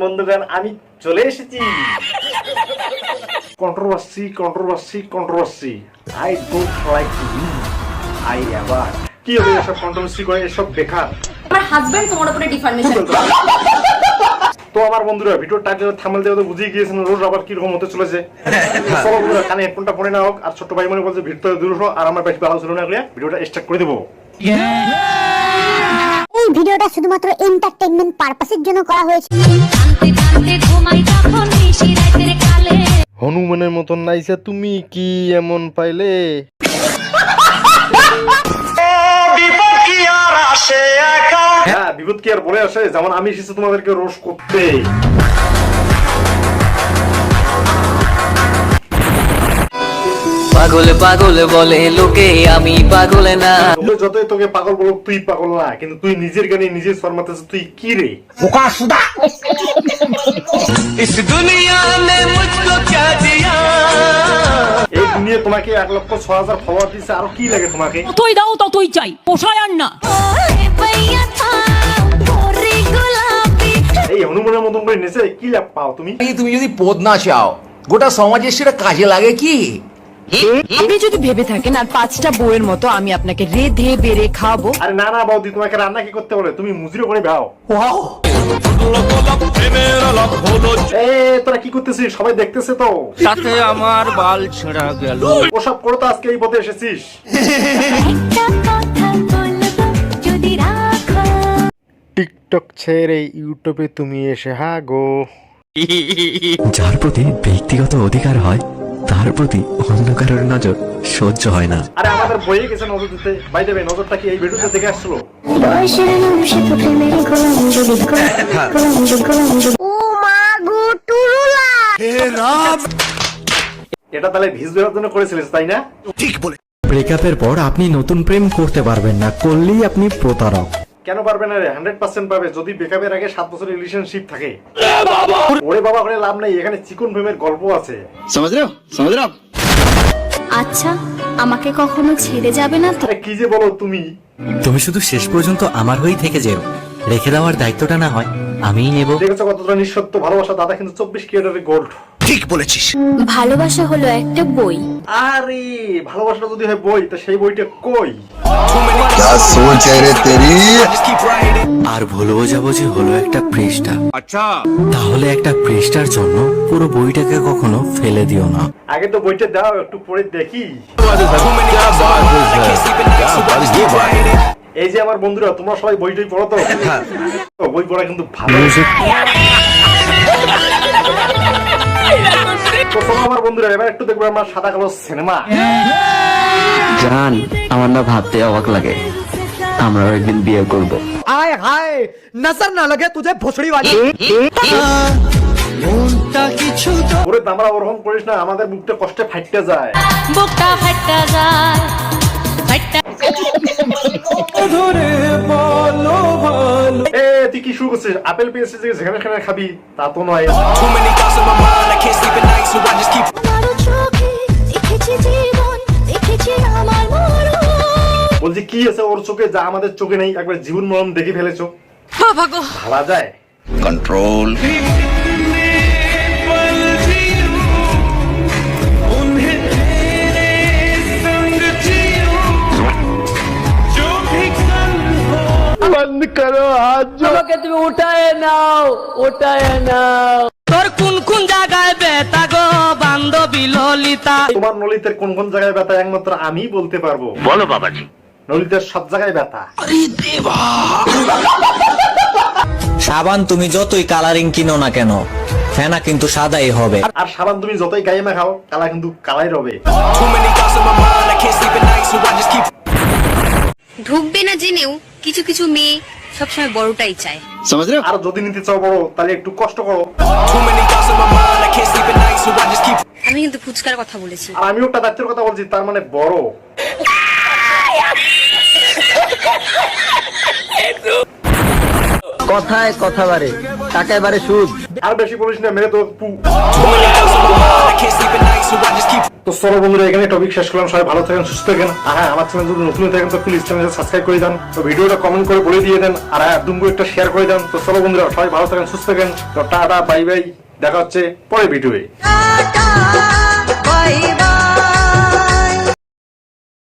বন্ধুগান আমি চলে এসেছি। Controversy I don't like I ever কি হবে এসব কন্ট্রোভার্সি করে, এসব বেকার। আমার হাজবেন্ড তোমার উপরে ডিফার্মেশন তো আমার বন্ধুরা ভিডিও টাইটেল থাম্বনেল দিয়ে তো বুঝিয়ে গিয়েছেন রোজ আবার কি রকম হতে চলেছে। চলো বন্ধুরা কানে হেডফোনটা পরে নাও, আর ছোট ভাই মনে বলছে ভিড় তো দূর হো, আর আমার বেশি ভালো ছিল না, ভিডিওটা স্টার্ট করে দেবো। এই ভিডিওটা শুধুমাত্র এন্টারটেইনমেন্ট পারপাসের জন্য করা হয়েছে। হনুমানের মতন নাইছে তুমি কি এমন পাইলে? হ্যাঁ বিপদ কি আর বলে আসে, যেমন আমি এসেছি তোমাদেরকে রোশ করতে। পাগল পাগল বলে লোকে, আমি পাগল না। যতই তোকে পাগল বলো তুই পাগল না, কিন্তু তুই নিজের গানে নিজের শর্মাতেছিস, তুই কি রে? এই দুনিয়া তোমাকে 1,06,000 ফলোয়ার দিচ্ছে, আরো কি লাগে তোমাকে? যতই দাও ততই চাই, পোষায় আর না। এই হনুমানের মতন করে নেচে কি লাভ পাও তুমি? তুমি যদি পদ না চাও, গোটা সমাজের সেটা কাজে লাগে কি? আপনি যদি ভেবে থাকেন আর 5টা বউয়ের মতো আমি আপনাকে রেধে বেড়ে খাওয়াবো। আরে না না বৌদি, তোমাকে রান্না কি করতে বলে? তুমি মুজুরি করে ভাও। তোরা কি করতেছিস? সবাই দেখতেছে তো। তাতে আমার বাল ছেঁড়া গেল। ওসব করে তো আজকে এই পথে এসেছিস। টিকটক ছেড়ে ইউটিউবে তুমি এসে হাগো। যার প্রতি ব্যক্তিগত অধিকার হয় তার প্রতি অন্য কারোর নজর সহ্য হয় না। আরে আমাদের বইয়ে গেছে নজর দিতে। বাই দেবে নজরটা কি এই ভিডিওতে দেখে আসছিল? ও মা গো টুরুলা, এটা তাহলে ভিজ দেওয়ার জন্য করেছিলিস তাই না? ব্রেকআপের পর আপনি নতুন প্রেম করতে পারবেন না, করলেই আপনি প্রতারক। কেন পারবে না রে? 100% পাবে যদি ব্রেকআপের আগে 7 বছরের রিলেশনশিপ থাকে। ওরে বাবা করে লাভ নাই, এখানে চিকন প্রেমের গল্প আছে। আচ্ছা আমাকে কখনো ছেড়ে যাবে না তো? আরে কি যে বলো তুমি? তুমি শুধু শেষ পর্যন্ত আমার হয়েই থেকে যেও, রেখে দেওয়ার দায়িত্বটা না হয় আমিই নেব। দেখেছো কতটা নিঃশর্ত ভালোবাসা? দাদা কিন্তু 24 ক্যারেটের গোল্ড। ভালোবাসা হলো একটা বই। আরে ভালোবাসাটা যদি হয় বই, তা সেই বইটা কই? আর ভুল বোঝাবুঝি হলো একটা পৃষ্ঠা। আচ্ছা, তাহলে একটা পৃষ্ঠার জন্য পুরো বইটাকে কখনো ফেলে দিও না। আগে তো বইটা দাও, একটু পড়ে দেখি। এই যে আমার বন্ধুরা, তোমরা সবাই বইটাই পড়ো তো? বই পড়া কিন্তু ভালো। তো চলো আমার বন্ধুরা, এবার একটু দেখবো আমার সাদা কালো সিনেমা। জান, আমার না ভাবতে অবাক লাগে আমরা একদিন বিয়ে করব। আয় হায়, নজর না লাগে তুঝে ভোসড়ি वाली। ওরে দামড়া ওরকম করিস না, আমাদের বুকটা কষ্টে ফাইটতে যায়। বুকটা ফাটা যায় ফাটা। এ তুই কি শুরু করছিস? আপেল পেয়েছিস যে যেখানে সেখানে খাবি তা তো নয়। বলছি কি আছে ওর চোখে যা আমাদের চোখে নেই? একবার জীবন মরণ দেখে ফেলেছো। ভাবা যায়? কন্ট্রোল। বন্ধ করো হাত। আমাকে তুমি উঠায় নাও, উঠায় নাও। তোর কোন কোন জায়গায় ব্যথা গো বান্ধবী ললিতা? তোমার নলিতের কোন কোন জায়গায় ব্যথা একমাত্র আমি বলতে পারবো। বলো বাবাজি। নলিতের সব জায়গায় ব্যথা। সাবান তুমি যতই কালারিং কিনো না কেন, ফেনা কিন্তু সাদাই হবে। আর সাবান তুমি যতই গায়ে মাখাও, কালা কিন্তু কালাই রবে। ঢুকবে না জেনেও কিছু কিছু মেয়ে সবসময় বড়টাই চায়। আর যদি নিতে চাও বড়, তাহলে একটু কষ্ট করো। আমি কিন্তু ফুচকার কথা বলেছি। আর আমিও একটা দায়িত্বের কথা বলছি, তার মানে বড়। কথায় কথা বাড়ে, টাকায় বাড়ে সুদ। আর বেশি বলিস না, মেরে তো তো চলো বন্ধুরা এখানে টপিক শেষ করলাম। সবাই ভালো থাকেন, সুস্থ থাকেন। আর হ্যাঁ, আমার চ্যানেল যদি নতুন হয়ে থাকেন তো প্লিজ চ্যানেলটা সাবস্ক্রাইব করে দেন, তো ভিডিওটা কমেন্ট করে বলে দিয়ে দেন, আর হ্যাঁ দুম করে একটা শেয়ার করে দেন। তো চলো বন্ধুরা সবাই ভালো থাকেন, সুস্থ থাকেন। তো টাটা বাই বাই, দেখা হচ্ছে পরের ভিডিওয়ে।